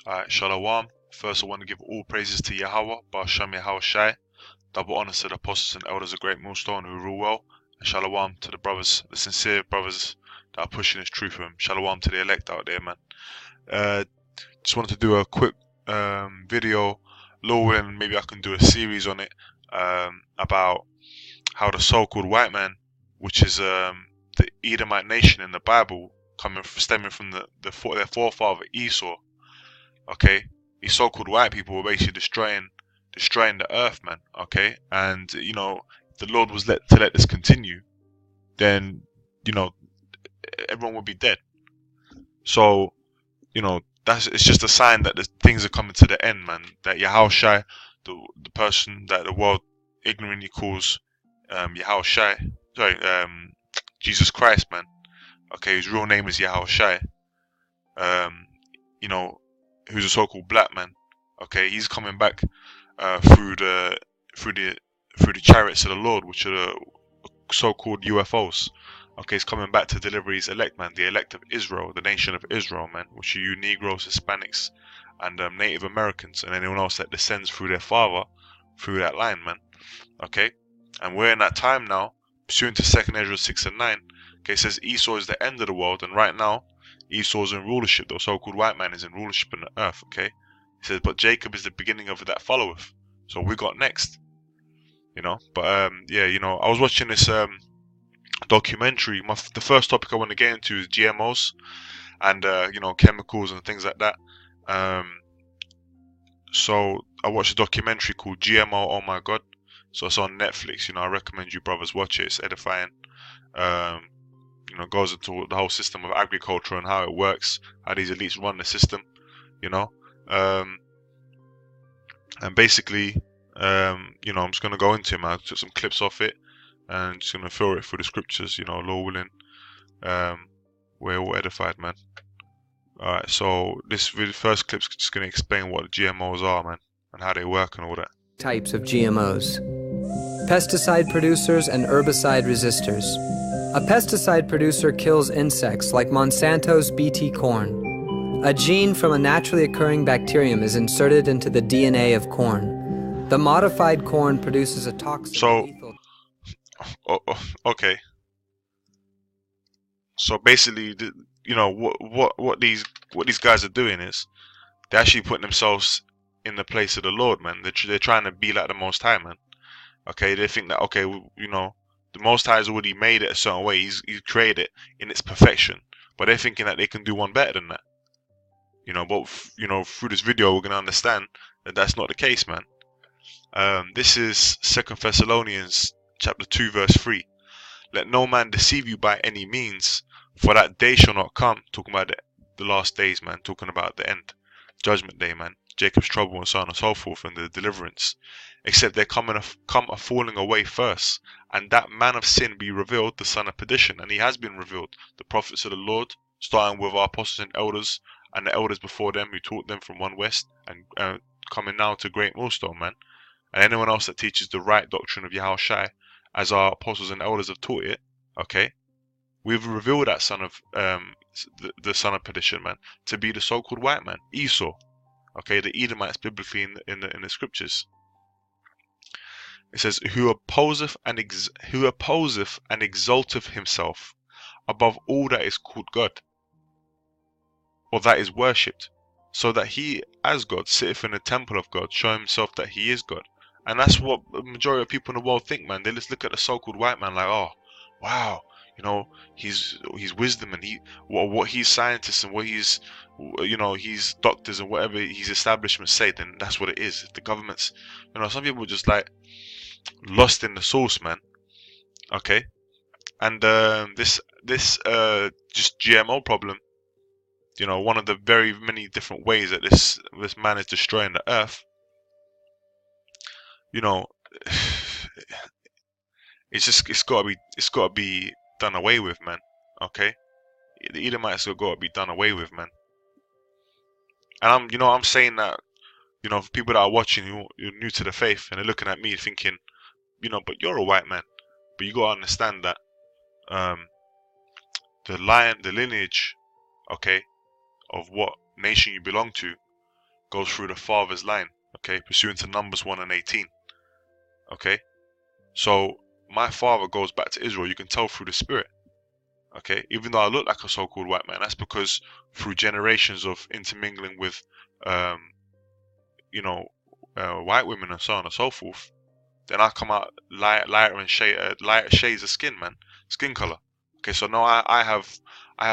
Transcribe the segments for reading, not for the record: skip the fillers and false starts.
Alright, Shalom. First, I want to give all praises to Yahweh, Ba'Shem Yahweh Shai. Double honors to the apostles and elders of GreatMillStone who rule well. And Shalom to the brothers, the sincere brothers that are pushing this truth for him. Shalom to the elect out there, man. Just wanted to do a quick video, Lord, and maybe I can do a series on it about how the so-called white man, which is the Edomite nation in the Bible, stemming from their forefather Esau. Okay, these so-called white people were basically destroying the earth, man. Okay, and you know, if the Lord was to let this continue, then you know, everyone would be dead. So, you know, it's just a sign that the things are coming to the end, man. That Yahushua, the person that the world ignorantly calls Yahushua, Jesus Christ, man. Okay, his real name is Yahushua. You know, who's a so-called black man. Okay, he's coming back through the chariots of the Lord, which are the so-called UFOs. Okay, he's coming back to deliver his elect, man, the elect of Israel, the nation of Israel, man, which are you Negroes, Hispanics, and Native Americans, and anyone else that descends through their father, through that line, man. Okay, and we're in that time now, pursuant to 2 Ezra 6 and 9. Okay, it says Esau is the end of the world, and right now, Esau's in rulership. The so-called white man is in rulership on the earth. Okay, he says, but Jacob is the beginning of that followeth. So we got next, you know. But yeah, you know, I was watching this documentary. The first topic I want to get into is GMOs and you know, chemicals and things like that. So I watched a documentary called GMO. Oh my God! So it's on Netflix. You know, I recommend you brothers watch it. It's edifying. You know, goes into the whole system of agriculture and how it works, how these elites run the system, you know. And basically, you know, I'm just gonna go into it, man. I took some clips off it and just gonna throw it through the scriptures, you know, Lord willing. We're all edified, man. Alright, so this first clip's just gonna explain what the GMOs are, man, and how they work and all that. Types of GMOs: pesticide producers and herbicide resistors. A pesticide producer kills insects like Monsanto's BT corn. A gene from a naturally occurring bacterium is inserted into the DNA of corn. The modified corn produces a toxic lethal... Okay. So basically, you know, what these guys are doing is they're actually putting themselves in the place of the Lord, man. They're trying to be like the Most High, man. Okay, they think that, okay, you know, the Most High has already made it a certain way. He's created it in its perfection, but they're thinking that they can do one better than that. You know, but you know, through this video, we're gonna understand that that's not the case, man. This is 2 Thessalonians chapter 2, verse 3. Let no man deceive you by any means, for that day shall not come. Talking about the last days, man. Talking about the end, judgment day, man. Jacob's trouble and so on and so forth, and the deliverance. Except there come a falling away first, and that man of sin be revealed, the son of perdition. And he has been revealed, the prophets of the Lord, starting with our apostles and the elders before them who taught them from one west, and coming now to GreatMillStone, man. And anyone else that teaches the right doctrine of Yahushua, as our apostles and elders have taught it, okay? We've revealed that son of the son of perdition, man, to be the so-called white man, Esau. Okay, the Edomites biblically in the scriptures. It says, who opposeth and exalteth himself above all that is called God, or that is worshipped, so that he as God sitteth in the temple of God, show himself that he is God. And that's what the majority of people in the world think, man. They just look at the so-called white man like, oh, wow, you know, he's wisdom, and what he's scientists and what he's, you know, he's doctors and whatever his establishments say, then that's what it is. If the government's, you know, some people are just like lost in the source, man. Okay, and this just GMO problem, you know, one of the very many different ways that this man is destroying the earth, you know, it's gotta be done away with, man. Okay, the Edomites have got to be done away with, man. And I'm saying that, you know, for people that are watching, you're new to the faith, and they're looking at me thinking, you know, but you're a white man. But you got to understand that the lineage, okay, of what nation you belong to goes through the father's line, okay, pursuant to Numbers 1 and 18. Okay, so my father goes back to Israel. You can tell through the spirit. Okay, even though I look like a so-called white man, that's because through generations of intermingling with, white women and so on and so forth, then I come out lighter shades of skin, man, skin color. Okay, so now I have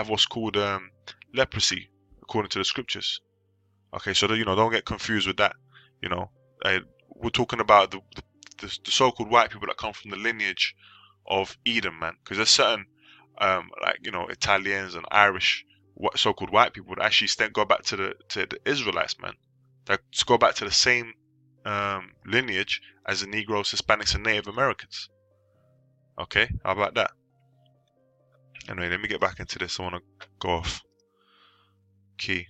what's called leprosy according to the scriptures. Okay, so don't get confused with that. We're talking about the so-called white people that come from the lineage of Edom, man, because there's certain Italians and Irish so-called white people that actually go back to the Israelites, man, that go back to the same lineage as the Negroes, Hispanics, and Native Americans. Okay, how about that? Anyway, let me get back into this. I want to go off key.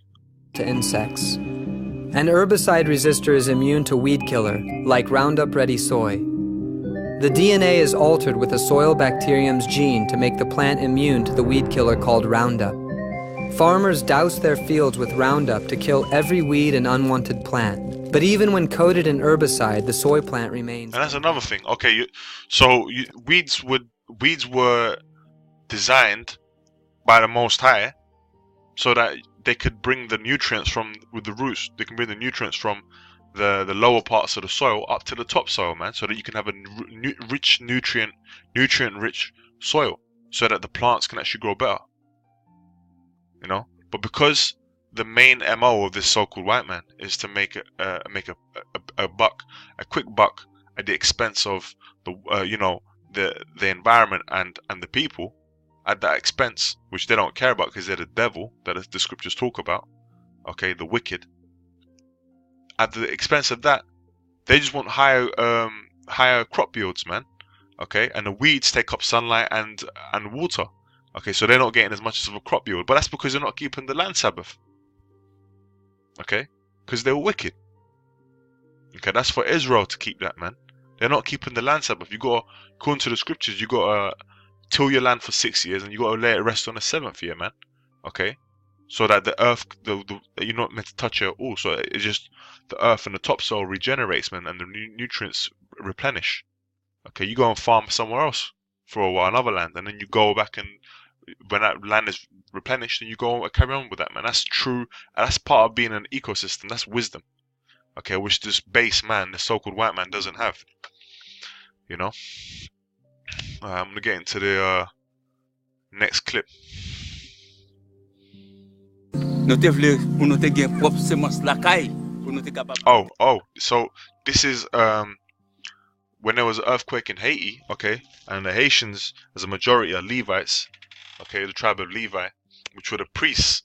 To insects. An herbicide resistor is immune to weed killer, like Roundup Ready soy. The DNA is altered with a soil bacterium's gene to make the plant immune to the weed killer called Roundup. Farmers douse their fields with Roundup to kill every weed and unwanted plant. But even when coated in herbicide, the soy plant remains. And that's another thing. Okay, weeds were designed by the Most High so that they could bring the nutrients with the roots. They can bring the nutrients from the lower parts of the soil up to the top soil, man, so that you can have a nutrient-rich soil, so that the plants can actually grow better. But because the main MO of this so-called white man is to make a buck, a quick buck, at the expense of the environment and the people, at that expense, which they don't care about because they're the devil that the scriptures talk about, okay, the wicked. At the expense of that, they just want higher crop yields, man. Okay, and the weeds take up sunlight and water. Okay, so they're not getting as much of a crop yield, but that's because they're not keeping the land Sabbath. Okay, because they're wicked. Okay, that's for Israel to keep that, man. They're not keeping the land Sabbath. According to the scriptures, you got to till your land for 6 years, and you got to let it rest on the 7th year, man. Okay, so that the earth, you're not meant to touch it at all. So it's just the earth and the topsoil regenerates, man, and the nutrients replenish. Okay, you go and farm somewhere else for a while, another land, and then you go back, and when that land is replenished, then you go and carry on with that, man. That's true. That's part of being an ecosystem. That's wisdom. Okay, which this base man, the so-called white man, doesn't have. I'm gonna get into the next clip. So this is when there was an earthquake in Haiti, okay, and the Haitians, as a majority, are Levites, okay, the tribe of Levi, which were the priests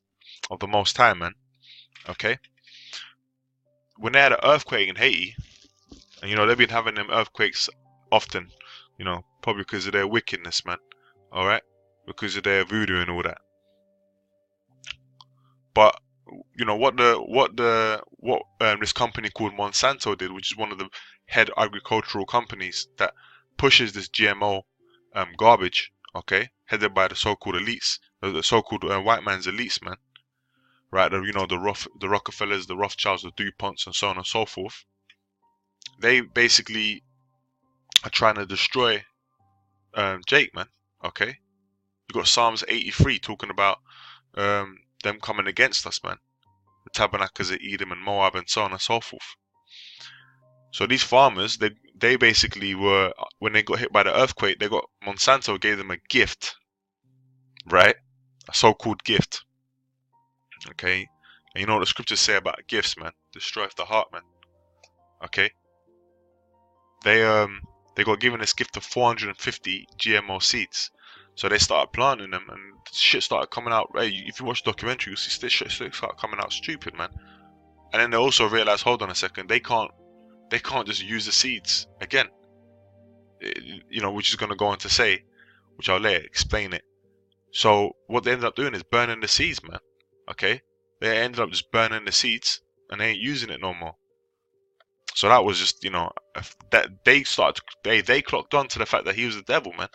of the Most High, man, okay. When they had an earthquake in Haiti, and they've been having them earthquakes often, probably because of their wickedness, man. All right, because of their voodoo and all that. But what this company called Monsanto did, which is one of the head agricultural companies that pushes this GMO garbage, okay, headed by the so-called elites, the so-called white man's elites, man. Right, the Rockefellers, the Rothschilds, the DuPonts, and so on and so forth. They basically are trying to destroy Jake, man. Okay, you got Psalms 83 talking about them coming against us, man. The tabernacles of Edom and Moab and so on and so forth. So these farmers, they basically were, when they got hit by the earthquake, Monsanto gave them a gift, right? A so-called gift. Okay, and you know what the scriptures say about gifts, man? Destroyeth the heart, man. Okay, they got given this gift of 450 GMO seeds, so they started planting them, and shit started coming out. Hey, if you watch the documentary, you'll see shit start coming out stupid, man. And then they also realized, hold on a second, they can't just use the seeds again. Which is gonna go on to say, which I'll later explain it. So what they ended up doing is burning the seeds, man. Okay, they ended up just burning the seeds, and they ain't using it no more. So that was just, that they clocked on to the fact that he was the devil, man.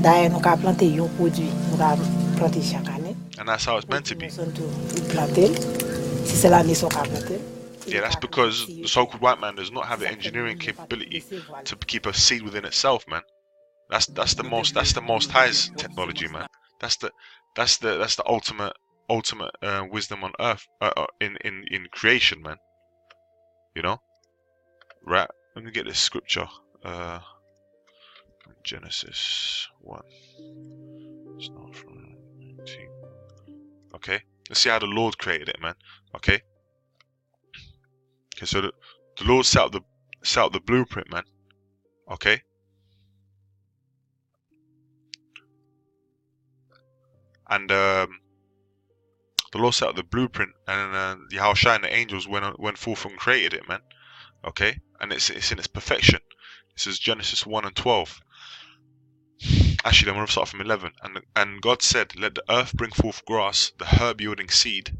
Daí nous avons planté un produit, nous avons planté chaque année. And that's how it's meant to be. Yeah, that's because the so-called white man does not have the engineering capability to keep a seed within itself, man. That's the most high's technology, man. That's the ultimate wisdom on earth, in creation, man. You know, right? Let me get this scripture. Genesis 1. It's not from 19. Okay, let's see how the Lord created it, man. Okay. Okay, so the Lord set up the blueprint, man. Okay. And the Lord set up the blueprint, and the Yahushua and the angels went forth and created it, man. Okay, and it's in its perfection. This is Genesis 1 and 12. Actually, I'm going to start from 11. And God said, "Let the earth bring forth grass, the herb yielding seed,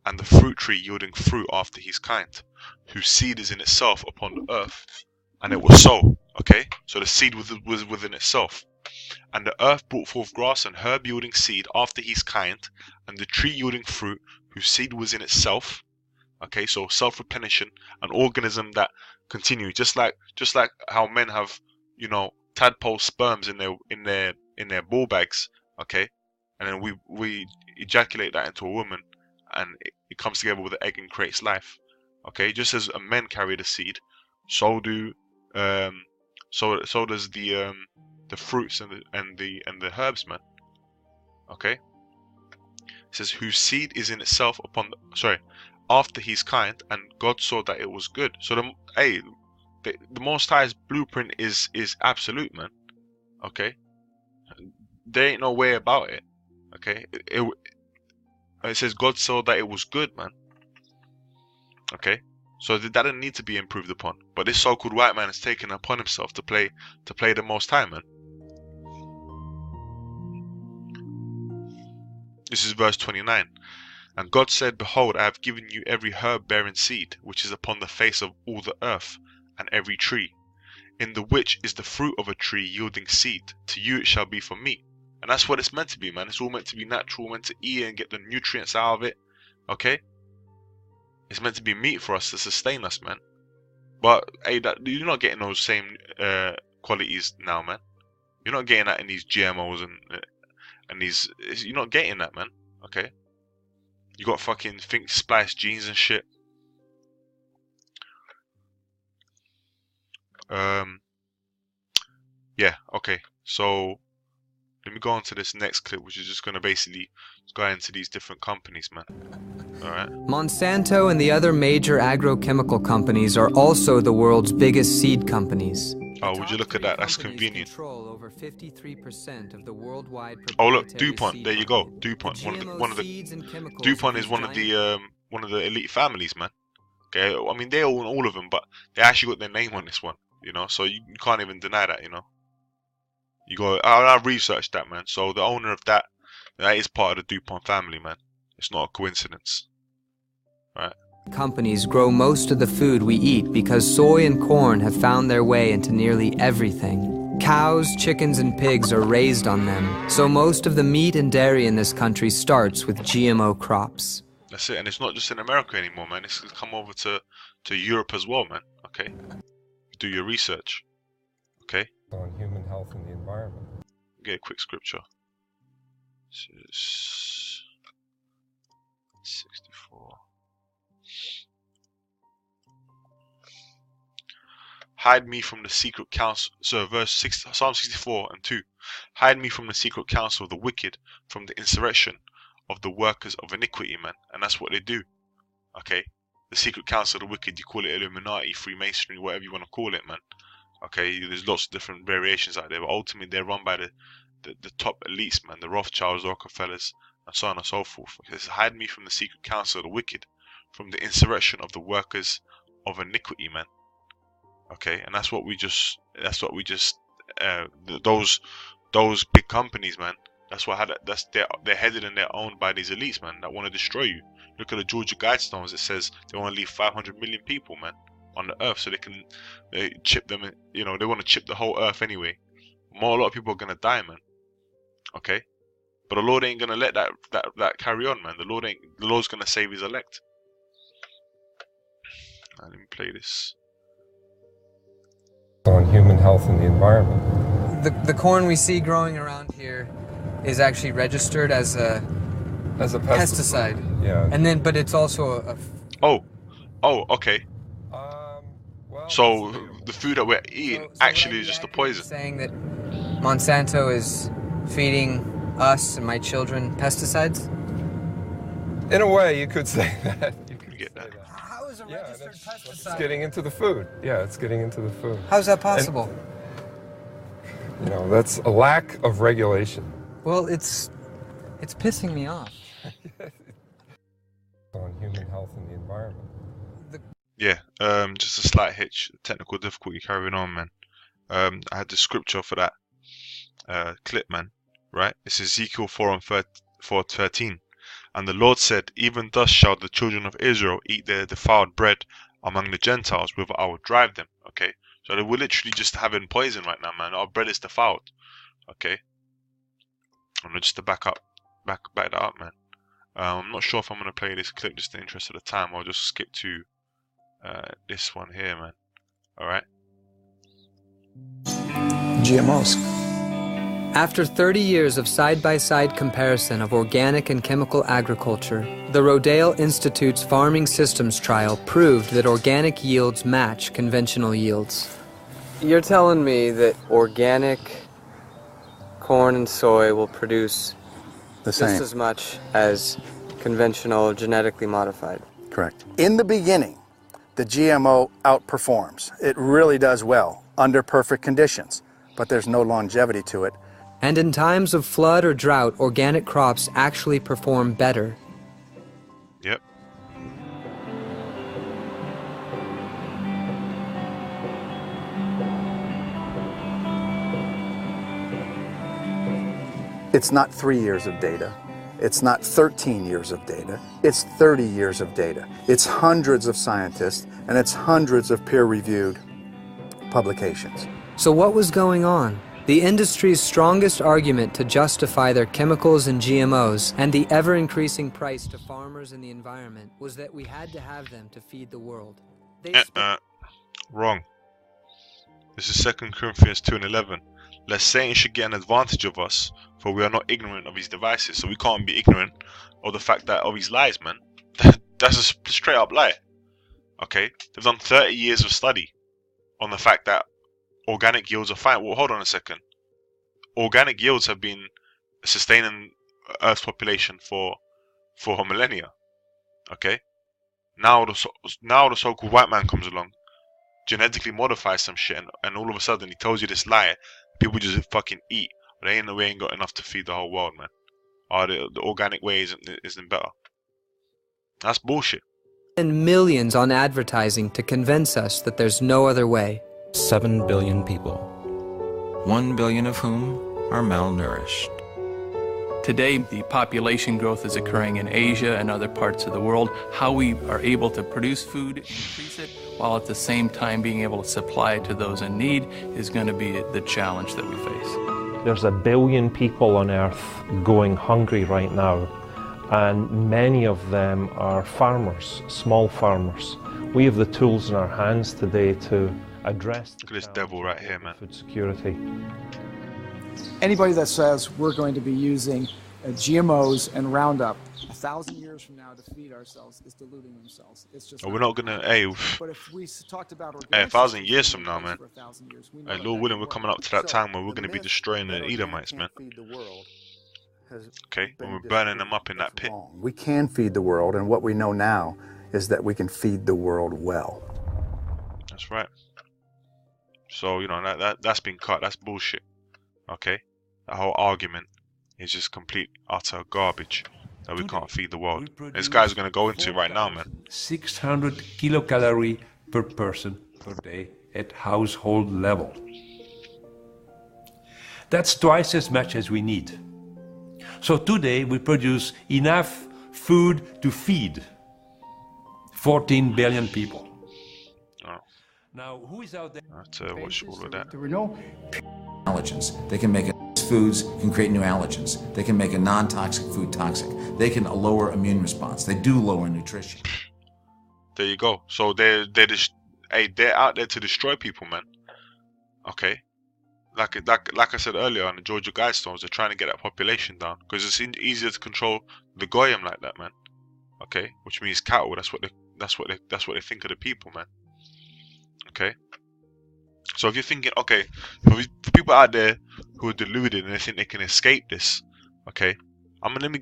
and the fruit tree yielding fruit after his kind, whose seed is in itself upon the earth." And it was so. Okay, so the seed was within itself. And the earth brought forth grass and herb yielding seed after his kind, and the tree yielding fruit, whose seed was in itself. Okay, so self-replenishing, an organism that continues, just like how men have, you know, tadpole sperms in their ball bags. Okay, and then we ejaculate that into a woman, and it comes together with the egg and creates life. Okay, just as a men carry the seed, so does the fruits and the herbs, man. Okay, it says whose seed is in itself after his kind, and God saw that it was good. So the Most High's blueprint is absolute, man. Okay, there ain't no way about it. Okay, it says God saw that it was good, man. Okay, so that didn't need to be improved upon, but this so-called white man has taken upon himself to play the Most High, man. This is verse 29. And God said, "Behold, I have given you every herb bearing seed, which is upon the face of all the earth, and every tree, in the which is the fruit of a tree yielding seed. To you it shall be for meat." And that's what it's meant to be, man. It's all meant to be natural, meant to eat and get the nutrients out of it. Okay? It's meant to be meat for us to sustain us, man. But hey, you're not getting those same qualities now, man. You're not getting that in these GMOs and these. You're not getting that, man. Okay? You got fucking spliced genes and shit. Yeah, okay. So let me go on to this next clip, which is just gonna basically go into these different companies, man. Alright. Monsanto and the other major agrochemical companies are also the world's biggest seed companies. Oh, would you look at that? That's convenient. Over 53% of the worldwide oh look, DuPont. There you go. DuPont. DuPont is one of the elite families, man. Okay, I mean they own all of them, but they actually got their name on this one. You know, so you can't even deny that. You know, you go. I researched that, man. So the owner of that is part of the DuPont family, man. It's not a coincidence, right? Companies grow most of the food we eat because soy and corn have found their way into nearly everything. Cows, chickens, and pigs are raised on them, so most of the meat and dairy in this country starts with GMO crops. That's it, and it's not just in America anymore, man. It's come over to Europe as well, man. Okay, do your research. Okay. On human health and the environment. Get a quick scripture. This is 64. Hide me from the secret counsel. So verse 6, Psalm 64 and 2. Hide me from the secret counsel of the wicked, from the insurrection of the workers of iniquity, man. And that's what they do. Okay? The secret counsel of the wicked, you call it Illuminati, Freemasonry, whatever you want to call it, man. Okay? There's lots of different variations out there, but ultimately they're run by the top elites, man. The Rothschilds, Rockefellers, and so on and so forth. It says, hide me from the secret counsel of the wicked, from the insurrection of the workers of iniquity, man. Okay, and that's what we just those big companies, man. They're headed and they're owned by these elites, man, that want to destroy you. Look at the Georgia Guidestones. It says they want to leave 500 million people, man, on the earth, so they can chip them. You know, they want to chip the whole earth anyway. A lot of people are gonna die, man. Okay, But the Lord ain't gonna let that carry on, man. The Lord's gonna save his elect. Let me play this. On human health and the environment. The corn we see growing around here is actually registered as a pesticide. Yeah. And then, but it's also a Oh, okay. Well, So the food that we're eating actually is just a poison. Saying that Monsanto is feeding us and my children pesticides? in a way, you could say that. You could get say that. How is a registered pesticide? It's getting into the food. Yeah, it's getting into the food. How's that possible? And, you know, that's a lack of regulation. Well, it's pissing me off. On human health and the environment. Yeah, just a slight hitch, technical difficulty carrying on, man. I had the scripture for that clip, man. Right? It's Ezekiel 4:13. And the Lord said, even thus shall the children of Israel eat their defiled bread among the Gentiles, whither I will drive them. Okay? So we're literally just having poison right now, man. Our bread is defiled. Okay? And just to back that up, man. I'm not sure if I'm going to play this clip just in the interest of the time. I'll just skip to this one here, man. Alright? GMOs. After 30 years of side-by-side comparison of organic and chemical agriculture, the Rodale Institute's farming systems trial proved that organic yields match conventional yields. You're telling me that organic corn and soy will produce The same. just as much as conventional genetically modified? Correct. In the beginning, the GMO outperforms. It really does well under perfect conditions, but there's no longevity to it. And in times of flood or drought, organic crops actually perform better. Yep. It's not 3 years of data. It's not 13 years of data. It's 30 years of data. It's hundreds of scientists, and it's hundreds of peer-reviewed publications. So what was going on? The industry's strongest argument to justify their chemicals and GMOs and the ever-increasing price to farmers and the environment was that we had to have them to feed the world. Wrong. This is 2 Corinthians 2:11. Lest Satan should get an advantage of us, for we are not ignorant of his devices. So we can't be ignorant of the fact that of his lies, man. That's a straight up lie. Okay? They've done 30 years of study on the fact that organic yields are fine. Well, hold on a second. Organic yields have been sustaining Earth's population for millennia. Okay? Now the so-called white man comes along, genetically modifies some shit, and all of a sudden he tells you this lie. People just fucking eat. But we ain't got enough to feed the whole world, man. The organic way isn't better. That's bullshit. And millions on advertising to convince us that there's no other way. 7 billion people, 1 billion of whom are malnourished. Today, the population growth is occurring in Asia and other parts of the world. How we are able to produce food, increase it, while at the same time being able to supply it to those in need is going to be the challenge that we face. There's 1 billion people on Earth going hungry right now, and many of them are farmers, small farmers. We have the tools in our hands today to address Look at this devil right here, man. Food security. Anybody that says we're going to be using GMOs and Roundup 1,000 years from now to feed ourselves is deluding themselves. It's just. We're not gonna. But if we talked about 1,000 years from now, man. Lord willing, we're coming up to that time where we're gonna be destroying the Edomites, man. Okay, when we're burning them up in that pit. We can feed the world, and what we know now is that we can feed the world well. That's right. So that's been cut. That's bullshit. Okay, that whole argument is just complete utter garbage. That we can't feed the world. This guy's gonna go into it right now, man. 600 kilocalories per person per day at household level. That's twice as much as we need. So today we produce enough food to feed 14 billion people. Oh. Now, who is out there? I have to watch all of that. There were no intelligence. They can make a foods can create new allergens. They can make a non-toxic food toxic. They can lower immune response. They do lower nutrition. There you go. So they're out there to destroy people, man. Okay. Like I said earlier on the Georgia Guidestones, they're trying to get that population down because it's easier to control the goyim like that, man. Okay, which means cattle. That's what they think of the people, man. Okay. So if you're thinking, okay, for people out there who are deluded and they think they can escape this, okay, let me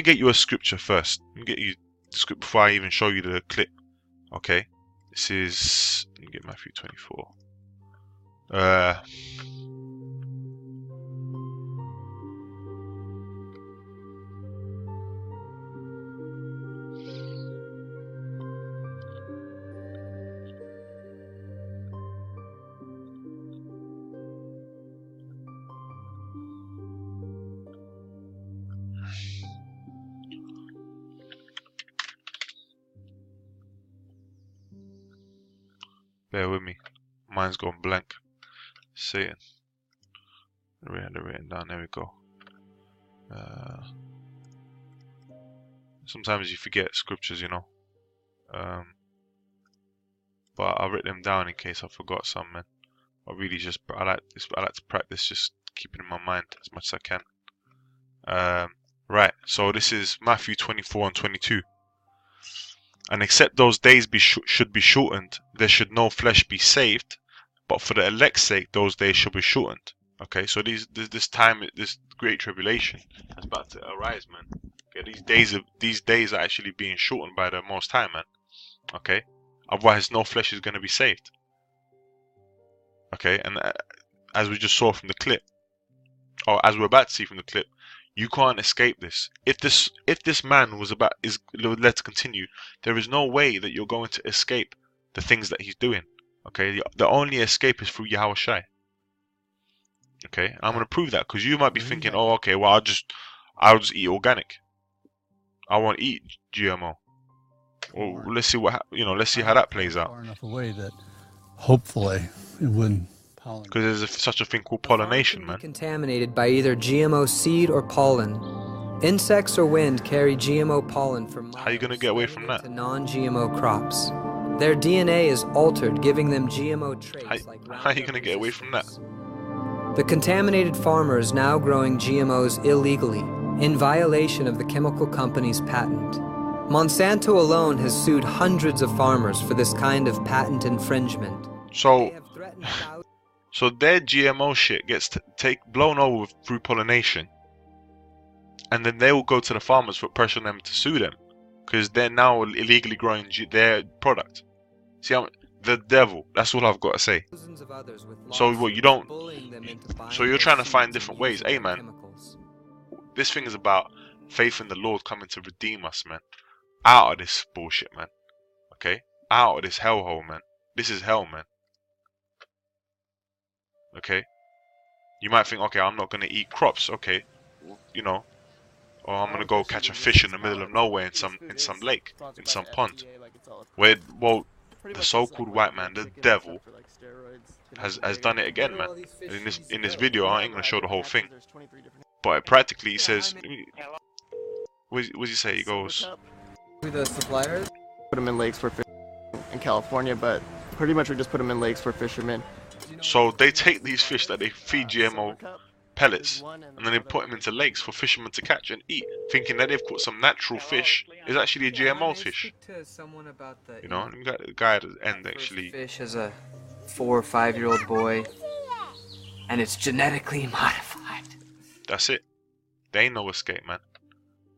get you a scripture first. Let me get you the script before I even show you the clip. Okay, this is, let me get Matthew 24. Bear with me. Mine's gone blank. Satan. Written down. There we go. Sometimes you forget scriptures, you know. But I'll write them down in case I forgot some, man. I really I like to practice just keeping in my mind as much as I can. Right. So this is Matthew 24 and 22. And except those days should be shortened, there should no flesh be saved, but for the elect's sake, those days shall be shortened. Okay, so this great tribulation is about to arise, man. Okay, these days are actually being shortened by the Most High, man. Okay, otherwise no flesh is going to be saved. Okay, and as we just saw from the clip, or as we're about to see from the clip, you can't escape this. If this man is led to continue, there is no way that you're going to escape the things that he's doing. Okay, the only escape is through Yahweh Shai. Okay, I'm gonna prove that because you might be thinking, oh, okay, well I'll just eat organic. I won't eat GMO. Well, let's see let's see how that plays out. Far enough away that hopefully it wouldn't. Because there's such a thing called pollination, man. Contaminated by either GMO seed or pollen. Insects or wind carry GMO pollen from miles. How are you gonna get away from that? To non-GMO crops. Their DNA is altered, giving them GMO traits how are you gonna get away from that? The contaminated farmer is now growing GMOs illegally, in violation of the chemical company's patent. Monsanto alone has sued hundreds of farmers for this kind of patent infringement. So their GMO shit gets blown over through pollination, and then they will go to the farmers for pressuring them to sue them because they're now illegally growing their product. See, the devil. That's all I've got to say. So what you don't? So you're trying to find different ways. Hey, man, this thing is about faith in the Lord coming to redeem us, man, out of this bullshit, man. Okay, out of this hellhole, man. This is hell, man. Okay, you might think, okay, I'm not gonna eat crops, okay, or I'm gonna go catch a fish in the middle of nowhere in some lake, in some pond, where the so-called white man, the devil, has done it again, man. In this video, I ain't gonna show the whole thing, but it practically says, what does he say? He goes, the suppliers put them in lakes for fish in California, but pretty much we just put them in lakes for fishermen. So they take these fish that they feed GMO pellets, and then they put them into lakes for fishermen to catch and eat, thinking that they've caught some natural fish. It's actually a GMO fish. You know, you got the guy at the end actually. Fish as a 4 or 5 year old boy, and it's genetically modified. That's it. They ain't no escape, man.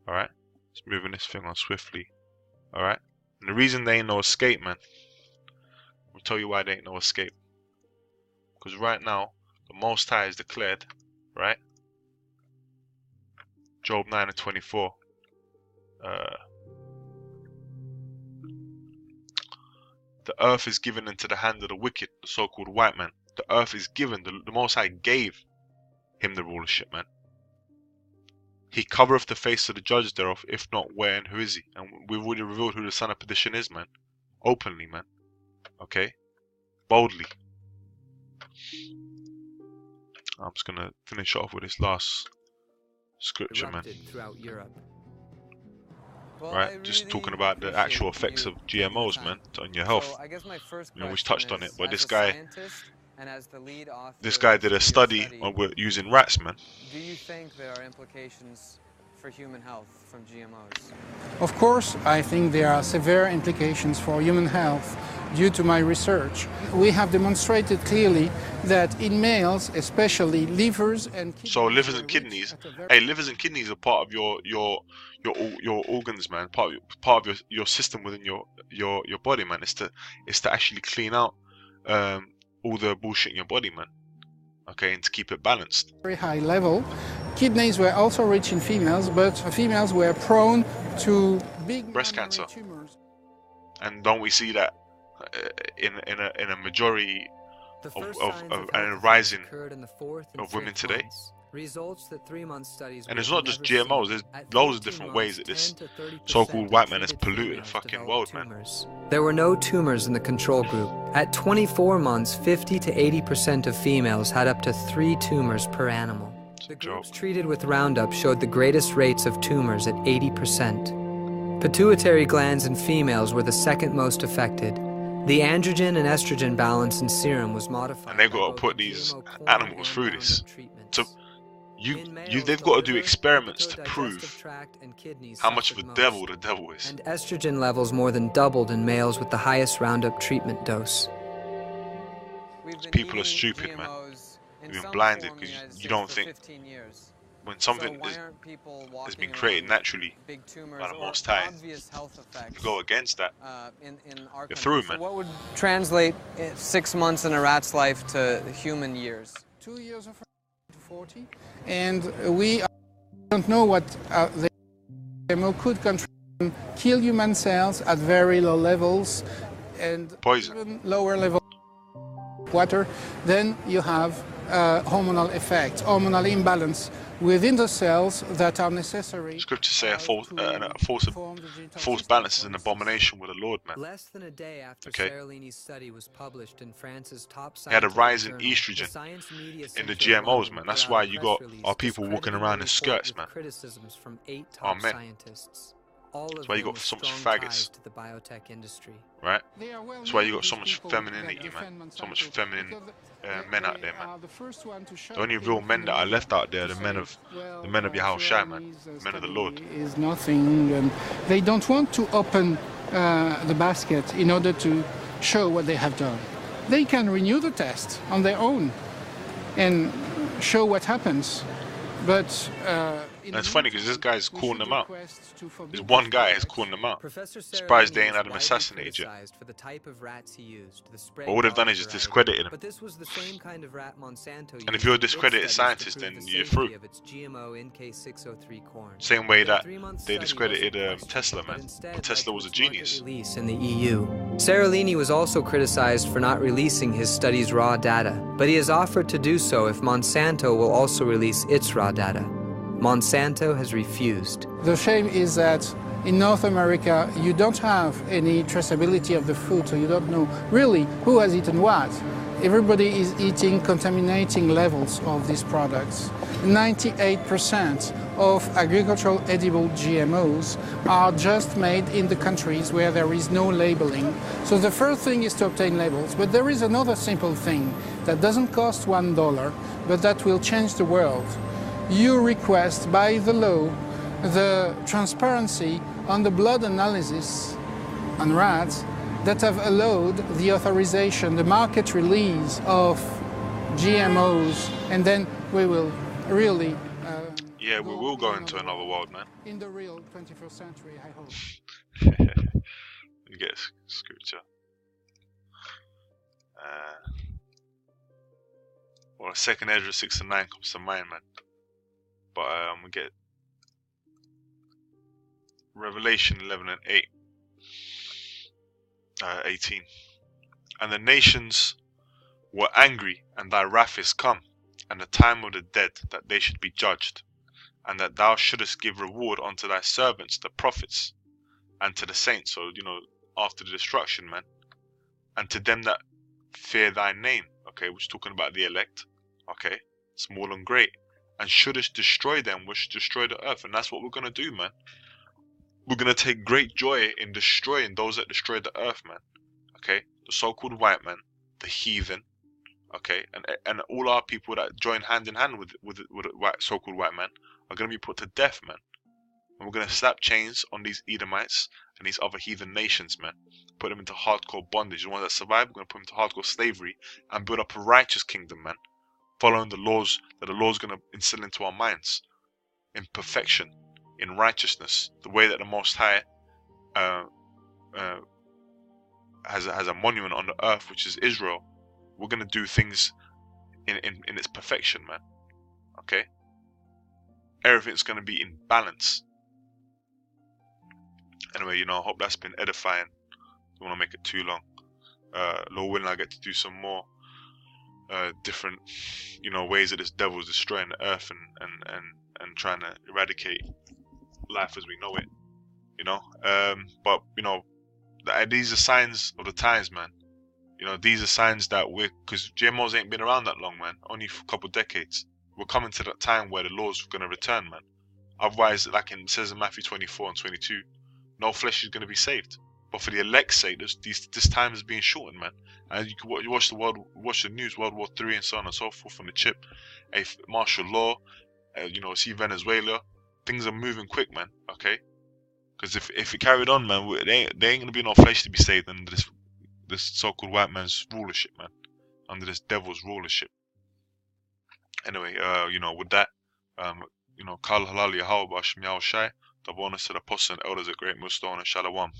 All right, just moving this thing on swiftly. All right, and the reason they ain't no escape, man, I'll tell you why they ain't no escape. Because right now, the Most High is declared, right? Job 9 and 24. The earth is given into the hand of the wicked, the so-called white man. The earth is given, the Most High gave him the rulership, man. He covereth the face of the judges thereof, if not where and who is he? And we've already revealed who the son of perdition is, man. Openly, man. Okay? Boldly. I'm just gonna finish off with this last scripture, man. Throughout Europe. Right, just talking about the actual effects of GMOs, man, on your health. You know, we touched on it, but this guy did a study on using rats, man. Do you think there are implications for human health from GMOs? Of course, I think there are severe implications for human health due to my research. We have demonstrated clearly that in males, especially livers and kidneys. So livers and kidneys, hey, livers and kidneys are part of your organs, man. Part of your system within your body, man. It's to actually clean out all the bullshit in your body, man. Okay, and to keep it balanced. Very high level. Kidneys were also rich in females, but females were prone to big breast cancer. And don't we see that in a majority of a rising of women today? Results that 3-month studies and it's not just GMOs, there's loads of different ways that this so-called white man has polluted the fucking world, man. There were no tumors in the control group. At 24 months, 50 to 80% of females had up to 3 tumors per animal. The groups treated with Roundup showed the greatest rates of tumors at 80%. Pituitary glands in females were the second most affected. The androgen and estrogen balance in serum was modified. And they've got to put these animals through this. So they've got to do experiments to prove how much of a devil the devil is. And estrogen levels more than doubled in males with the highest Roundup treatment dose. People are stupid, man. You've been blinded because you don't think when something has been created naturally by the Most High, you go against that, you're through, man. What would translate 6 months in a rat's life to human years? 2 years of 40, and we don't know what the GMO could control, kill human cells at very low levels and poison lower level water. Then you have hormonal effects, hormonal imbalance within the cells that are necessary. Scriptures say a false balance is an abomination with the Lord, man. Less than a day after Seralini's study was published in France's top he had a rise in estrogen in the GMOs, man. That's why you got our people walking around in skirts, man. Criticisms from 8 our top men. Scientists. That's why you got so much faggots, to the biotech industry. right? That's why you got so much femininity, man. So much feminine men out there, man. The only real men that are left out there are the men of Yahushua, man. Men of the Lord. Is nothing, and they don't want to open the basket in order to show what they have done. They can renew the test on their own and show what happens, but. And it's funny because this guy's calling them out. This one guy is calling them out. Surprised they ain't had him assassinated yet. But what they've done is just discredited him. And if you're a discredited scientist, then you're through. Same way that they discredited Tesla, man. But Tesla was a genius. In the EU. Seralini was also criticized for not releasing his study's raw data, but he has offered to do so if Monsanto will also release its raw data. Monsanto has refused. The shame is that in North America you don't have any traceability of the food, so you don't know really who has eaten what. Everybody is eating contaminating levels of these products. 98% of agricultural edible GMOs are just made in the countries where there is no labeling. So the first thing is to obtain labels, but there is another simple thing that doesn't cost $1, but that will change the world. You request by the law the transparency on the blood analysis on rats that have allowed the authorization, the market release of GMOs, and then we will really... yeah, we will go into another world, man. In the real 21st century, I hope. You get scripture. Well, 2nd Ezra 6 and 9 comes to mind, man. But we get Revelation 11 and 18. And the nations were angry, and thy wrath is come, and the time of the dead, that they should be judged, and that thou shouldest give reward unto thy servants, the prophets, and to the saints, so, you know, after the destruction, man, and to them that fear thy name, okay, which is talking about the elect, okay, small and great. And should it destroy them, we should destroy the earth. And that's what we're going to do, man. We're going to take great joy in destroying those that destroy the earth, man. Okay? The so-called white man, the heathen, okay? And all our people that join hand in hand with the white, so-called white man are going to be put to death, man. And we're going to slap chains on these Edomites and these other heathen nations, man. Put them into hardcore bondage. The ones that survive, we're going to put them into hardcore slavery and build up a righteous kingdom, man. Following the laws that the Lord's going to instill into our minds. In perfection, in righteousness. The way that the Most High has a monument on the earth, which is Israel. We're going to do things in its perfection, man. Okay? Everything's going to be in balance. Anyway, I hope that's been edifying. Don't want to make it too long. Lord willing, I get to do some more different, ways that this devil's destroying the earth and trying to eradicate life as we know it. But these are signs of the times, man. These are signs that because GMOs ain't been around that long, man. Only for a couple of decades. We're coming to that time where the Lord's going to return, man. Otherwise, like it says in Matthew 24 and 22, no flesh is going to be saved. But for the elect's sake, this time is being shortened, man. And you can watch the news, World War III and so on and so forth on the chip. Martial law, see Venezuela. Things are moving quick, man. Okay, because if it carried on, man, there ain't going to be no flesh to be saved under this so-called white man's rulership, man. Under this devil's rulership. Anyway, with that, Kal Halal Yahweh Bashim Yahweh Shai, the bonus to the apostle and elders at GreatMillStone and Shalom.